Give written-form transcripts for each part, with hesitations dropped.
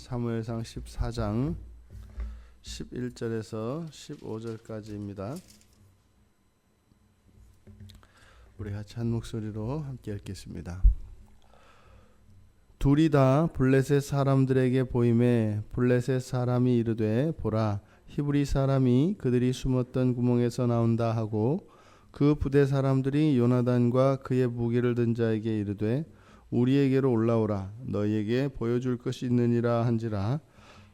사무엘상 14장 11절에서 15절까지입니다. 우리 같이 한 목소리로 함께 읽겠습니다. 둘이 다 블레셋 사람들에게 보임에 블레셋 사람이 이르되 보라 히브리 사람이 그들이 숨었던 구멍에서 나온다 하고 그 부대 사람들이 요나단과 그의 무기를 든 자에게 이르되 우리에게로 올라오라 너희에게 보여줄 것이 있느니라 한지라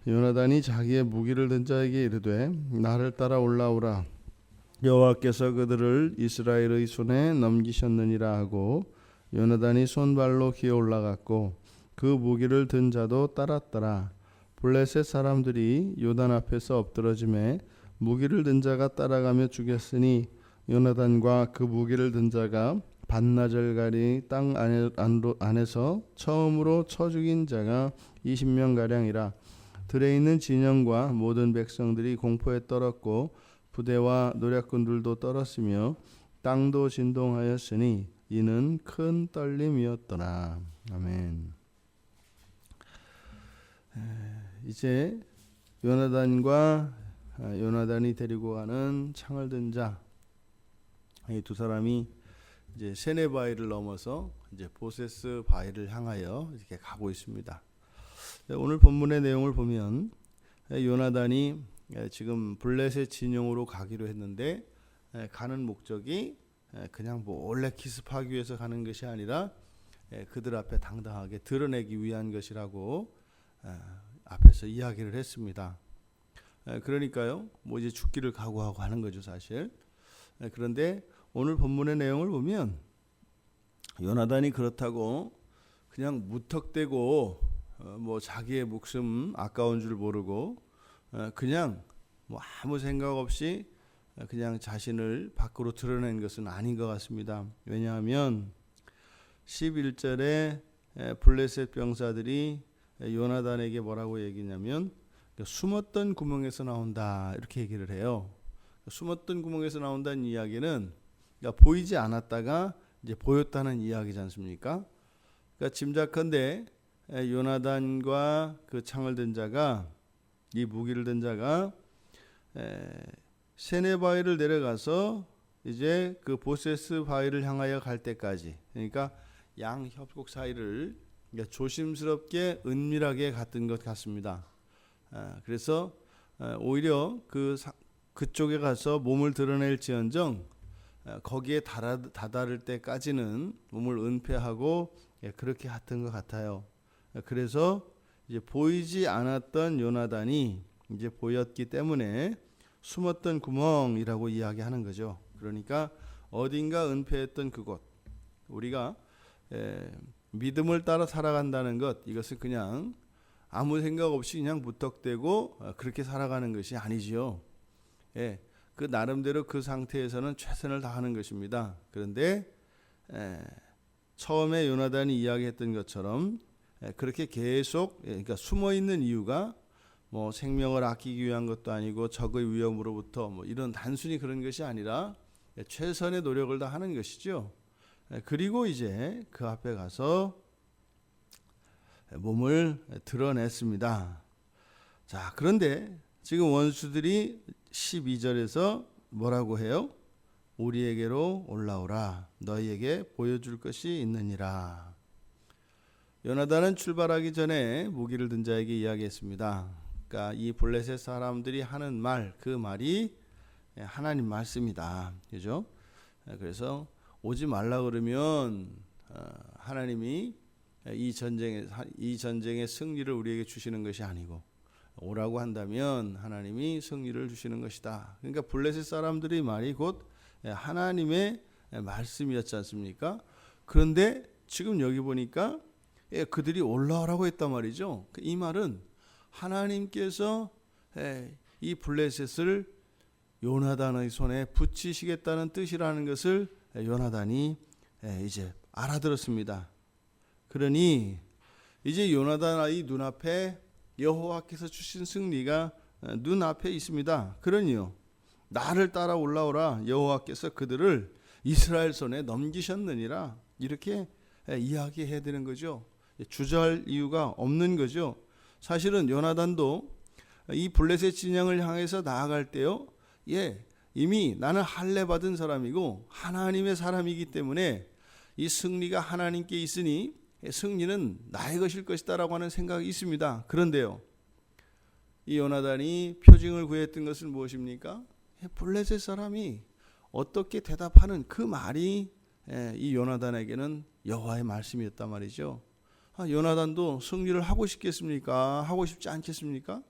요나단이 자기의 무기를 든 자에게 이르되 나를 따라 올라오라 여호와께서 그들을 이스라엘의 손에 넘기셨느니라 하고 요나단이 손발로 기어 올라갔고 그 무기를 든 자도 따랐더라. 블레셋 사람들이 요단 앞에서 엎드러짐에 무기를 든 자가 따라가며 죽였으니 요나단과 그 무기를 든 자가 반나절가리 땅 안에서 처음으로 쳐 죽인 자가 20명가량이라. 들에 있는 진영과 모든 백성들이 공포에 떨었고 부대와 노략군들도 떨었으며 땅도 진동하였으니 이는 큰 떨림이었더라. 아멘. 이제 요나단이 데리고 가는 창을 든 자, 이 두 사람이 이제 세네바위를 넘어서 이제 보세스 바위를 향하여 이렇게 가고 있습니다. 오늘 본문의 내용을 보면 요나단이 지금 블레셋 진영으로 가기로 했는데 가는 목적이 그냥 몰래 기습하기 위해서 가는 것이 아니라 그들 앞에 당당하게 드러내기 위한 것이라고 앞에서 이야기를 했습니다. 그러니까요, 뭐 이제 죽기를 각오하고 하는 거죠, 사실. 그런데 오늘 본문의 내용을 보면 요나단이 그렇다고 그냥 무턱대고 뭐 자기의 목숨 아까운 줄 모르고 그냥 뭐 아무 생각 없이 그냥 자신을 밖으로 드러낸 것은 아닌 것 같습니다. 왜냐하면 11절에 블레셋 병사들이 요나단에게 뭐라고 얘기냐면 숨었던 구멍에서 나온다 이렇게 얘기를 해요. 숨었던 구멍에서 나온다는 이야기는 그러니까 보이지 않았다가 이제 보였다는 이야기지 않습니까? 그러니까 짐작컨대 요나단과 그 창을 든 자가 이 무기를 든 자가 세네바위를 내려가서 이제 그 보세스 바위를 향하여 갈 때까지 그러니까 양 협곡 사이를 조심스럽게 은밀하게 갔던 것 같습니다. 그래서 오히려 그쪽에 가서 몸을 드러낼지언정 거기에 다다를 때까지는 몸을 은폐하고 그렇게 했던 것 같아요. 그래서 이제 보이지 않았던 요나단이 이제 보였기 때문에 숨었던 구멍이라고 이야기하는 거죠. 그러니까 어딘가 은폐했던 그곳, 우리가 믿음을 따라 살아간다는 것, 이것은 그냥 아무 생각 없이 그냥 무턱대고 그렇게 살아가는 것이 아니지요. 그 나름대로 그 상태에서는 최선을 다하는 것입니다. 그런데 처음에 요나단이 이야기했던 것처럼 그렇게 계속 그러니까 숨어 있는 이유가 뭐 생명을 아끼기 위한 것도 아니고 적의 위험으로부터 뭐 이런 단순히 그런 것이 아니라 최선의 노력을 다하는 것이죠. 그리고 이제 그 앞에 가서 몸을 드러냈습니다. 자, 그런데 지금 원수들이 12절에서 뭐라고 해요? 우리에게로 올라오라 너희에게 보여줄 것이 있느니라. 요나단은 출발하기 전에 무기를 든 자에게 이야기했습니다. 그러니까 이 블레셋 사람들이 하는 말, 그 말이 하나님 말씀이다. 그죠? 그래서 오지 말라 그러면 하나님이 이 전쟁의 승리를 우리에게 주시는 것이 아니고 오라고 한다면 하나님이 승리를 주시는 것이다. 그러니까 블레셋 사람들의 말이 곧 하나님의 말씀이었지 않습니까? 그런데 지금 여기 보니까 그들이 올라오라고 했단 말이죠. 이 말은 하나님께서 이 블레셋을 요나단의 손에 붙이시겠다는 뜻이라는 것을 요나단이 이제 알아들었습니다. 그러니 이제 요나단의 눈앞에 여호와께서 주신 승리가 눈앞에 있습니다. 그러니요 나를 따라 올라오라 여호와께서 그들을 이스라엘 손에 넘기셨느니라 이렇게 이야기해야 되는 거죠. 주저할 이유가 없는 거죠. 사실은 요나단도 이 블레셋 진영을 향해서 나아갈 때요, 이미 나는 할례 받은 사람이고 하나님의 사람이기 때문에 이 승리가 하나님께 있으니 승리는 나의 것일 것이다라고 하는 생각이 있습니다. 그런데요, 이 요나단이 표징을 구했던 것은 무엇입니까? 블레셋 사람이 어떻게 대답하는 그 말이 이 요나단에게는 여호와의 말씀이었단 말이죠. 요나단도 승리를 하고 싶겠습니까? 하고 싶지 않겠습니까?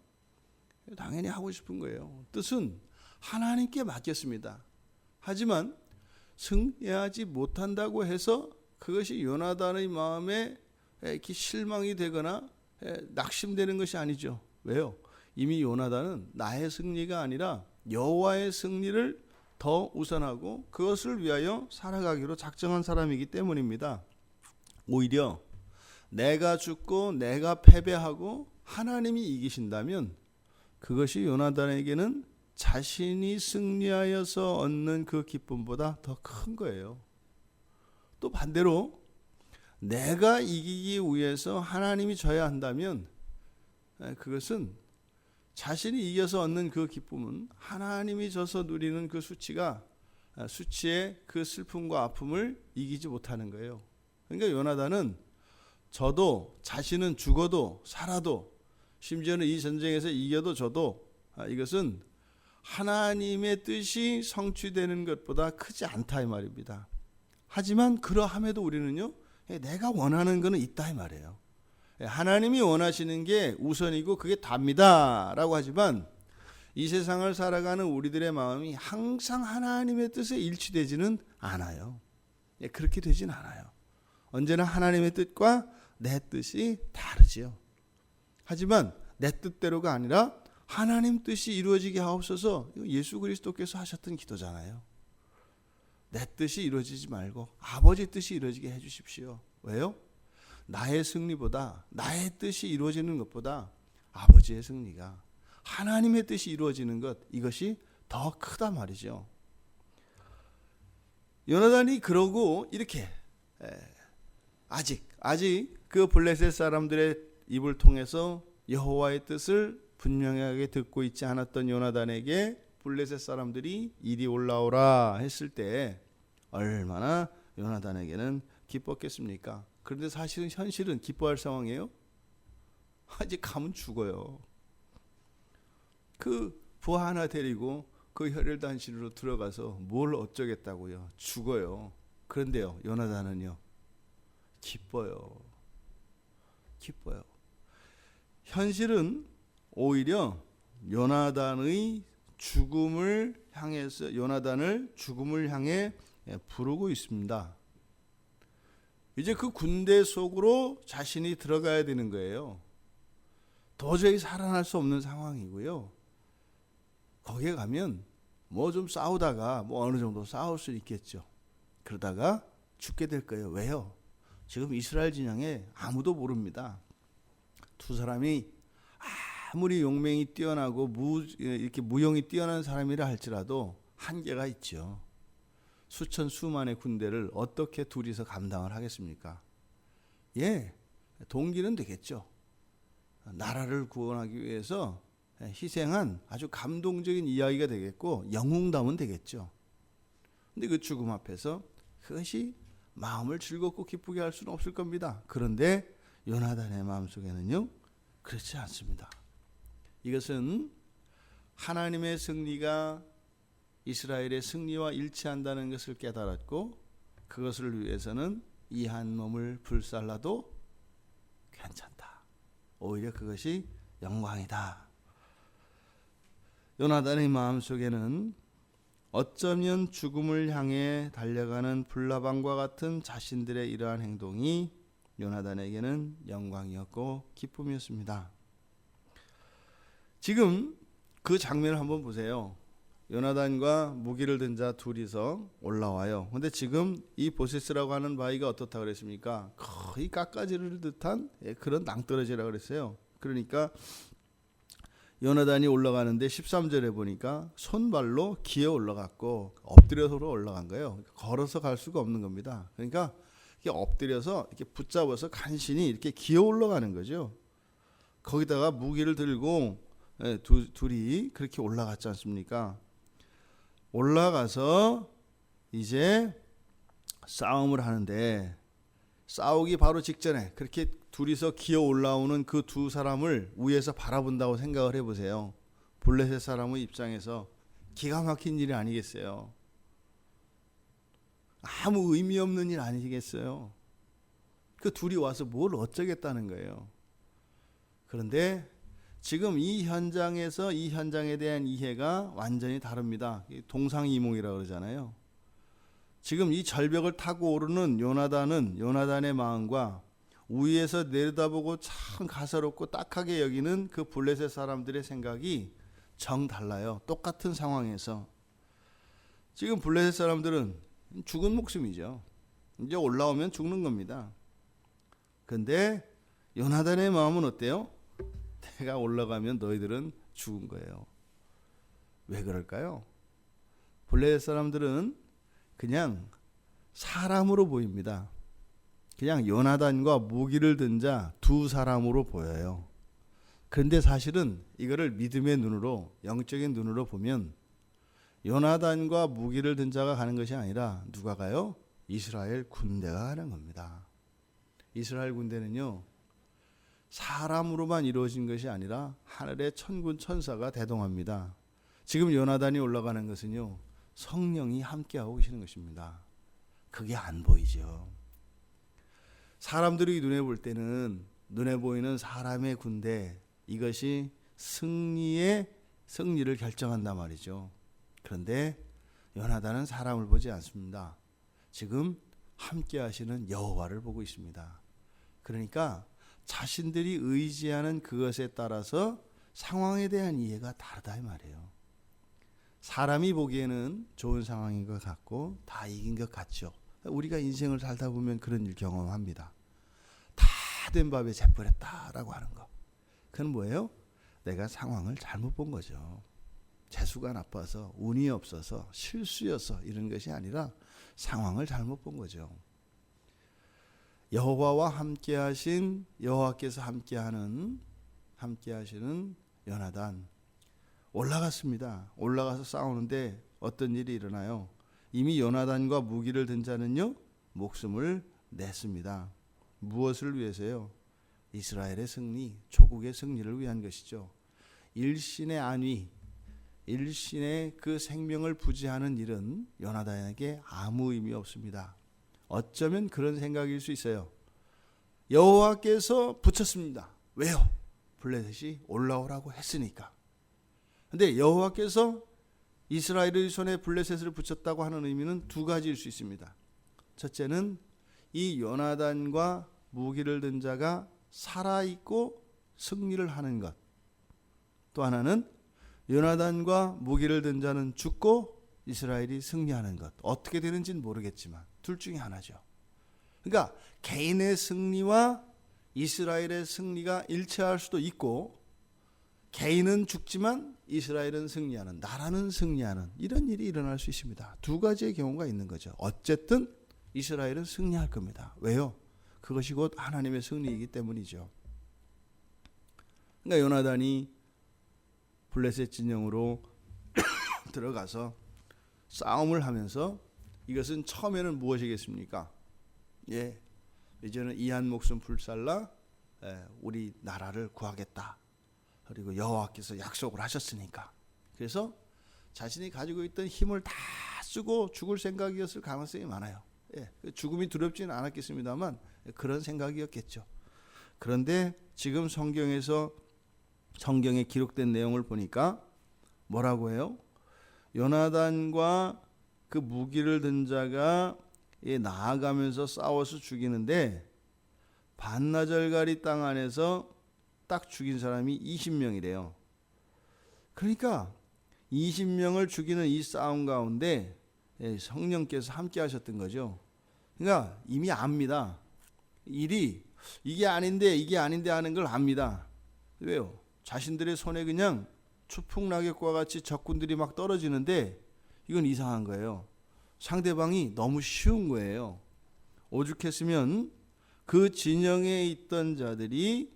당연히 하고 싶은 거예요. 뜻은 하나님께 맡겼습니다. 하지만 승리하지 못한다고 해서 그것이 요나단의 마음에 이렇게 실망이 되거나 낙심되는 것이 아니죠. 왜요? 이미 요나단은 나의 승리가 아니라 여호와의 승리를 더 우선하고 그것을 위하여 살아가기로 작정한 사람이기 때문입니다. 오히려 내가 죽고 내가 패배하고 하나님이 이기신다면 그것이 요나단에게는 자신이 승리하여서 얻는 그 기쁨보다 더 큰 거예요. 또 반대로 내가 이기기 위해서 하나님이 져야 한다면 그것은 자신이 이겨서 얻는 그 기쁨은 하나님이 져서 누리는 그 수치의 그 슬픔과 아픔을 이기지 못하는 거예요. 그러니까 요나단은 저도 자신은 죽어도 살아도 심지어는 이 전쟁에서 이겨도 져도 이것은 하나님의 뜻이 성취되는 것보다 크지 않다 이 말입니다. 하지만 그러함에도 우리는요, 내가 원하는 것은 있다 이 말이에요. 하나님이 원하시는 게 우선이고 그게 답니다 라고 하지만 이 세상을 살아가는 우리들의 마음이 항상 하나님의 뜻에 일치되지는 않아요. 그렇게 되진 않아요. 언제나 하나님의 뜻과 내 뜻이 다르지요. 하지만 내 뜻대로가 아니라 하나님 뜻이 이루어지게 하옵소서, 예수 그리스도께서 하셨던 기도잖아요. 내 뜻이 이루어지지 말고 아버지 뜻이 이루어지게 해주십시오. 왜요? 나의 승리보다 나의 뜻이 이루어지는 것보다 아버지의 승리가, 하나님의 뜻이 이루어지는 것, 이것이 더 크다 말이죠. 요나단이 그러고 이렇게 아직 그 블레셋 사람들의 입을 통해서 여호와의 뜻을 분명하게 듣고 있지 않았던 요나단에게 블레셋 사람들이 이리 올라오라 했을 때 얼마나 요나단에게는 기뻤겠습니까? 그런데 사실은 현실은 기뻐할 상황이에요. 아직 가면 죽어요. 그 부하 하나 데리고 그 혈혈단신으로 들어가서 뭘 어쩌겠다고요. 죽어요. 그런데요, 요나단은요, 기뻐요. 현실은 오히려 요나단을 죽음을 향해 부르고 있습니다. 이제 그 군대 속으로 자신이 들어가야 되는 거예요. 도저히 살아날 수 없는 상황이고요. 거기에 가면 뭐 좀 싸우다가 어느 정도 싸울 수 있겠죠. 그러다가 죽게 될 거예요. 왜요? 지금 이스라엘 진영에 아무도 모릅니다. 두 사람이 아무리 용맹이 뛰어나고 이렇게 무용이 뛰어난 사람이라 할지라도 한계가 있죠. 수천 수만의 군대를 어떻게 둘이서 감당을 하겠습니까? 동기는 되겠죠. 나라를 구원하기 위해서 희생한 아주 감동적인 이야기가 되겠고 영웅담은 되겠죠. 근데 그 죽음 앞에서 그것이 마음을 즐겁고 기쁘게 할 수는 없을 겁니다. 그런데 요나단의 마음속에는요, 그렇지 않습니다. 이것은 하나님의 승리가 이스라엘의 승리와 일치한다는 것을 깨달았고 그것을 위해서는 이 한 몸을 불살라도 괜찮다. 오히려 그것이 영광이다. 요나단의 마음속에는 어쩌면 죽음을 향해 달려가는 불나방과 같은 자신들의 이러한 행동이 요나단에게는 영광이었고 기쁨이었습니다. 지금 그 장면을 한번 보세요. 요나단과 무기를 든 자 둘이서 올라와요. 근데 지금 이 보세스라고 하는 바위가 어떻다 그랬습니까? 거의 깎아지를 듯한 그런 낭떠러지라고 그랬어요. 그러니까 요나단이 올라가는데 13절에 보니까 손발로 기어 올라갔고 엎드려서 올라간 거예요. 걸어서 갈 수가 없는 겁니다. 그러니까 이렇게 엎드려서 이렇게 붙잡아서 간신히 이렇게 기어 올라가는 거죠. 거기다가 무기를 들고 둘이 그렇게 올라갔지 않습니까? 올라가서 이제 싸움을 하는데 싸우기 바로 직전에 그렇게 둘이서 기어 올라오는 그 두 사람을 위에서 바라본다고 생각을 해보세요. 블레셋 사람의 입장에서 기가 막힌 일이 아니겠어요? 아무 의미 없는 일 아니겠어요? 그 둘이 와서 뭘 어쩌겠다는 거예요. 그런데 지금 이 현장에서 이 현장에 대한 이해가 완전히 다릅니다. 동상이몽이라고 그러잖아요. 지금 이 절벽을 타고 오르는 요나단의 마음과 위에서 내려다보고 참 가소롭고 딱하게 여기는 그 블레셋 사람들의 생각이 정 달라요. 똑같은 상황에서. 지금 블레셋 사람들은 죽은 목숨이죠. 이제 올라오면 죽는 겁니다. 근데 요나단의 마음은 어때요? 내가 올라가면 너희들은 죽은 거예요. 왜 그럴까요? 블레셋 사람들은 그냥 사람으로 보입니다. 그냥 요나단과 무기를 든 자 두 사람으로 보여요. 그런데 사실은 이거를 믿음의 눈으로, 영적인 눈으로 보면 요나단과 무기를 든 자가 가는 것이 아니라 누가 가요? 이스라엘 군대가 가는 겁니다. 이스라엘 군대는요, 사람으로만 이루어진 것이 아니라 하늘의 천군 천사가 대동합니다. 지금 요나단이 올라가는 것은요, 성령이 함께하고 계시는 것입니다. 그게 안 보이죠. 사람들이 눈에 볼 때는 눈에 보이는 사람의 군대, 이것이 승리를 결정한단 말이죠. 그런데 요나단은 사람을 보지 않습니다. 지금 함께 하시는 여호와를 보고 있습니다. 그러니까 자신들이 의지하는 그것에 따라서 상황에 대한 이해가 다르다 이 말이에요. 사람이 보기에는 좋은 상황인 것 같고 다 이긴 것 같죠. 우리가 인생을 살다 보면 그런 일 경험합니다. 다 된 밥에 재버렸다라고 하는 거. 그건 뭐예요? 내가 상황을 잘못 본 거죠. 재수가 나빠서, 운이 없어서, 실수여서 이런 것이 아니라 상황을 잘못 본 거죠. 여호와와 함께하신, 여호와께서 함께하시는 요나단 올라갔습니다. 올라가서 싸우는데 어떤 일이 일어나요? 이미 요나단과 무기를 든 자는요, 목숨을 냈습니다. 무엇을 위해서요? 이스라엘의 승리, 조국의 승리를 위한 것이죠. 일신의 안위, 일신의 그 생명을 부지하는 일은 요나단에게 아무 의미 없습니다. 어쩌면 그런 생각일 수 있어요. 여호와께서 붙였습니다. 왜요? 블레셋이 올라오라고 했으니까. 근데 여호와께서 이스라엘의 손에 블레셋을 붙였다고 하는 의미는 두 가지일 수 있습니다. 첫째는 이 요나단과 무기를 든 자가 살아있고 승리를 하는 것. 또 하나는 요나단과 무기를 든 자는 죽고 이스라엘이 승리하는 것. 어떻게 되는지는 모르겠지만 둘 중에 하나죠. 그러니까 개인의 승리와 이스라엘의 승리가 일치할 수도 있고, 개인은 죽지만 이스라엘은 승리하는, 나라는 승리하는 이런 일이 일어날 수 있습니다. 두 가지의 경우가 있는 거죠. 어쨌든 이스라엘은 승리할 겁니다. 왜요? 그것이 곧 하나님의 승리이기 때문이죠. 그러니까 요나단이 블레셋 진영으로 들어가서 싸움을 하면서, 이것은 처음에는 무엇이겠습니까? 이제는 이한 목숨 불살라 우리 나라를 구하겠다. 그리고 여호와께서 약속을 하셨으니까. 그래서 자신이 가지고 있던 힘을 다 쓰고 죽을 생각이었을 가능성이 많아요. 죽음이 두렵지는 않았겠습니다만 그런 생각이었겠죠. 그런데 지금 성경에 기록된 내용을 보니까 뭐라고 해요? 요나단과 그 무기를 든 자가 나아가면서 싸워서 죽이는데, 반나절가리 땅 안에서 딱 죽인 사람이 20명이래요. 그러니까 20명을 죽이는 이 싸움 가운데 성령께서 함께 하셨던 거죠. 그러니까 이미 압니다. 일이 이게 아닌데 하는 걸 압니다. 왜요? 자신들의 손에 그냥 추풍낙엽과 같이 적군들이 막 떨어지는데 이건 이상한 거예요. 상대방이 너무 쉬운 거예요. 오죽했으면 그 진영에 있던 자들이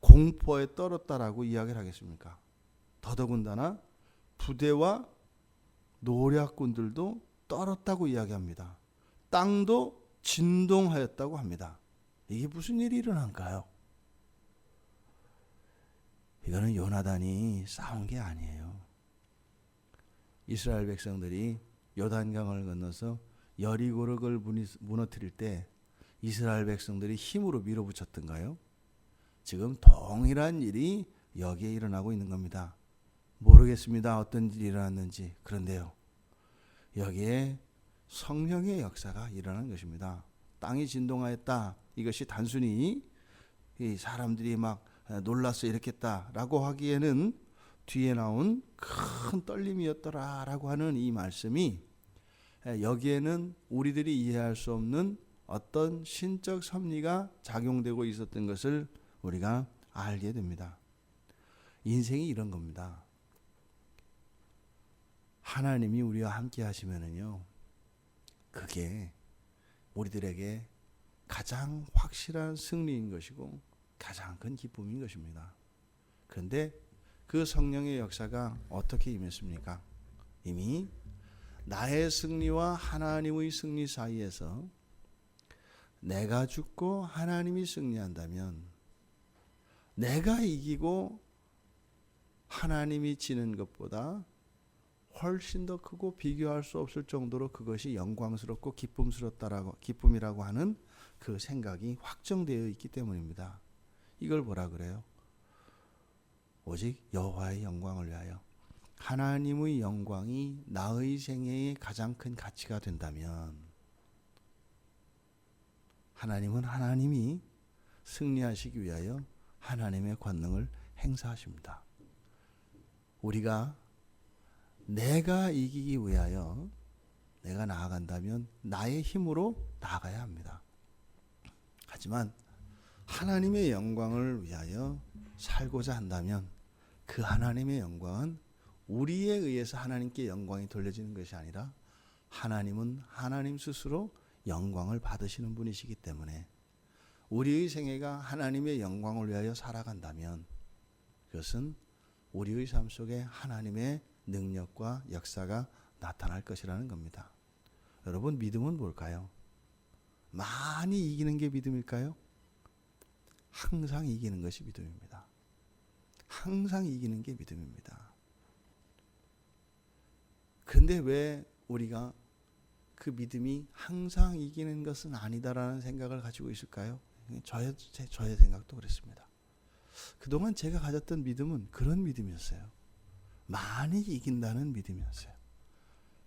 공포에 떨었다라고 이야기를 하겠습니까? 더더군다나 부대와 노략군들도 떨었다고 이야기합니다. 땅도 진동하였다고 합니다. 이게 무슨 일이 일어난가요? 이거는 요나단이 싸운 게 아니에요. 이스라엘 백성들이 요단강을 건너서 여리고를 무너뜨릴 때 이스라엘 백성들이 힘으로 밀어붙였던가요? 지금 동일한 일이 여기에 일어나고 있는 겁니다. 모르겠습니다. 어떤 일이 일어났는지. 그런데요, 여기에 성령의 역사가 일어난 것입니다. 땅이 진동하였다. 이것이 단순히 이 사람들이 막 놀라서 이렇겠다라고 하기에는 뒤에 나온 큰 떨림이었더라라고 하는 이 말씀이 여기에는 우리들이 이해할 수 없는 어떤 신적 섭리가 작용되고 있었던 것을 우리가 알게 됩니다. 인생이 이런 겁니다. 하나님이 우리와 함께 하시면은요, 그게 우리들에게 가장 확실한 승리인 것이고 가장 큰 기쁨인 것입니다. 그런데 그 성령의 역사가 어떻게 임했습니까? 이미 나의 승리와 하나님의 승리 사이에서 내가 죽고 하나님이 승리한다면, 내가 이기고 하나님이 지는 것보다 훨씬 더 크고 비교할 수 없을 정도로 그것이 영광스럽고 기쁨이라고 하는 그 생각이 확정되어 있기 때문입니다. 이걸 뭐라 그래요? 오직 여호와의 영광을 위하여. 하나님의 영광이 나의 생애의 가장 큰 가치가 된다면, 하나님은 하나님이 승리하시기 위하여 하나님의 권능을 행사하십니다. 우리가 내가 이기기 위하여 내가 나아간다면 나의 힘으로 나아가야 합니다. 하지만 하나님의 영광을 위하여 살고자 한다면 그 하나님의 영광은 우리에 의해서 하나님께 영광이 돌려지는 것이 아니라 하나님은 하나님 스스로 영광을 받으시는 분이시기 때문에 우리의 생애가 하나님의 영광을 위하여 살아간다면 그것은 우리의 삶 속에 하나님의 능력과 역사가 나타날 것이라는 겁니다. 여러분, 믿음은 뭘까요? 많이 이기는 게 믿음일까요? 항상 이기는 것이 믿음입니다. 항상 이기는 게 믿음입니다. 그런데 왜 우리가 그 믿음이 항상 이기는 것은 아니다라는 생각을 가지고 있을까요? 저의 생각도 그랬습니다. 그동안 제가 가졌던 믿음은 그런 믿음이었어요. 많이 이긴다는 믿음이었어요.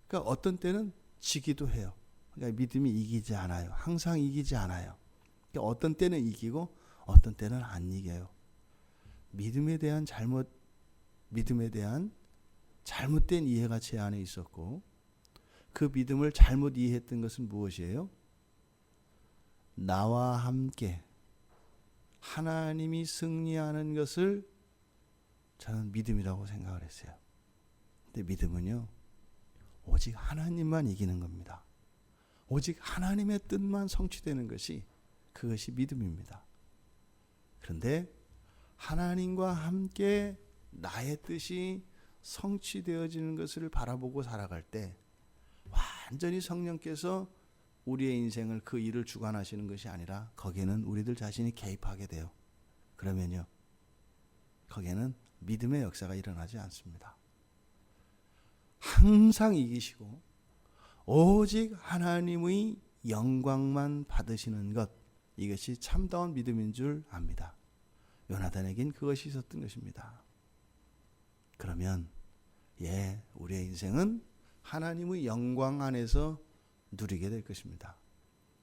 그러니까 어떤 때는 지기도 해요. 그러니까 믿음이 이기지 않아요. 항상 이기지 않아요. 그러니까 어떤 때는 이기고 어떤 때는 안 이겨요. 믿음에 대한 잘못된 이해가 제 안에 있었고, 그 믿음을 잘못 이해했던 것은 무엇이에요? 나와 함께 하나님이 승리하는 것을 저는 믿음이라고 생각을 했어요. 근데 믿음은요, 오직 하나님만 이기는 겁니다. 오직 하나님의 뜻만 성취되는 것이, 그것이 믿음입니다. 그런데 하나님과 함께 나의 뜻이 성취되어지는 것을 바라보고 살아갈 때 완전히 성령께서 우리의 인생을, 그 일을 주관하시는 것이 아니라 거기에는 우리들 자신이 개입하게 돼요. 그러면요, 거기에는 믿음의 역사가 일어나지 않습니다. 항상 이기시고 오직 하나님의 영광만 받으시는 것, 이것이 참다운 믿음인 줄 압니다. 요나단에겐 그것이 있었던 것입니다. 그러면 우리의 인생은 하나님의 영광 안에서 누리게 될 것입니다.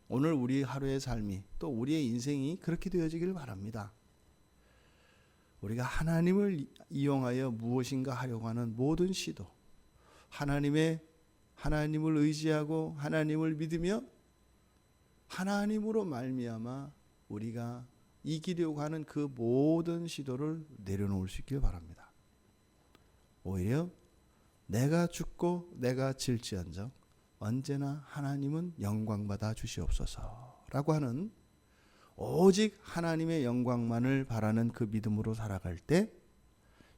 오늘 우리 하루의 삶이, 또 우리의 인생이 그렇게 되어지기를 바랍니다. 우리가 하나님을 이용하여 무엇인가 하려고 하는 모든 시도, 하나님을 의지하고 하나님을 믿으며 하나님으로 말미암아 우리가 이기려고 하는 그 모든 시도를 내려놓을 수 있길 바랍니다. 오히려 내가 죽고 내가 질지언정 언제나 하나님은 영광받아 주시옵소서라고 하는 오직 하나님의 영광만을 바라는 그 믿음으로 살아갈 때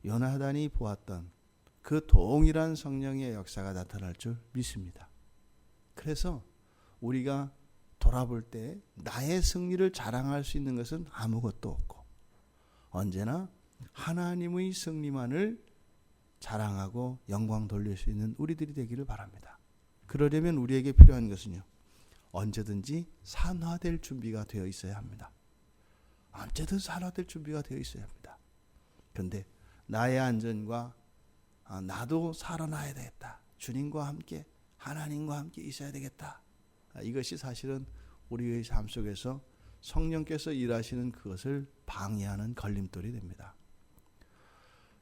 요나단이 보았던 그 동일한 성령의 역사가 나타날 줄 믿습니다. 그래서 우리가 돌아볼 때 나의 승리를 자랑할 수 있는 것은 아무것도 없고 언제나 하나님의 승리만을 자랑하고 영광 돌릴 수 있는 우리들이 되기를 바랍니다. 그러려면 우리에게 필요한 것은요, 언제든지 산화될 준비가 되어 있어야 합니다. 언제든 산화될 준비가 되어 있어야 합니다. 그런데 나의 안전과 나도 살아나야 되겠다. 주님과 함께 하나님과 함께 있어야 되겠다. 이것이 사실은 우리의 삶 속에서 성령께서 일하시는 그것을 방해하는 걸림돌이 됩니다.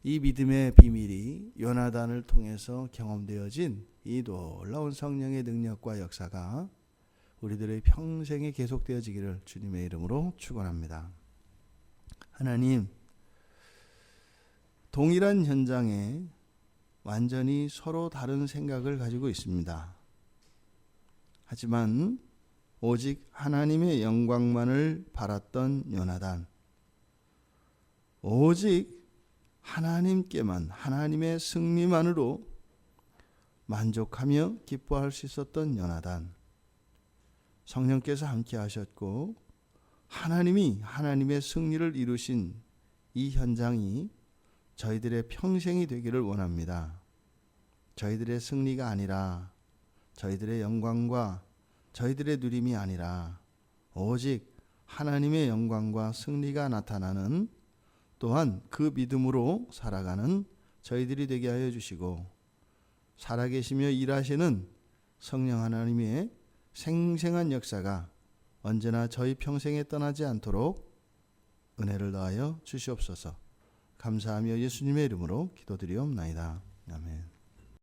이 믿음의 비밀이 요나단을 통해서 경험되어진 이 놀라운 성령의 능력과 역사가 우리들의 평생에 계속되어지기를 주님의 이름으로 축원합니다. 하나님, 동일한 현장에 완전히 서로 다른 생각을 가지고 있습니다. 하지만 오직 하나님의 영광만을 바랐던 요나단, 오직 하나님께만, 하나님의 승리만으로 만족하며 기뻐할 수 있었던 요나단, 성령께서 함께 하셨고 하나님이 하나님의 승리를 이루신 이 현장이 저희들의 평생이 되기를 원합니다. 저희들의 승리가 아니라, 저희들의 영광과 저희들의 누림이 아니라 오직 하나님의 영광과 승리가 나타나는, 또한 그 믿음으로 살아가는 저희들이 되게 하여 주시고, 살아계시며 일하시는 성령 하나님의 생생한 역사가 언제나 저희 평생에 떠나지 않도록 은혜를 더하여 주시옵소서. 감사하며 예수님의 이름으로 기도드리옵나이다. 아멘.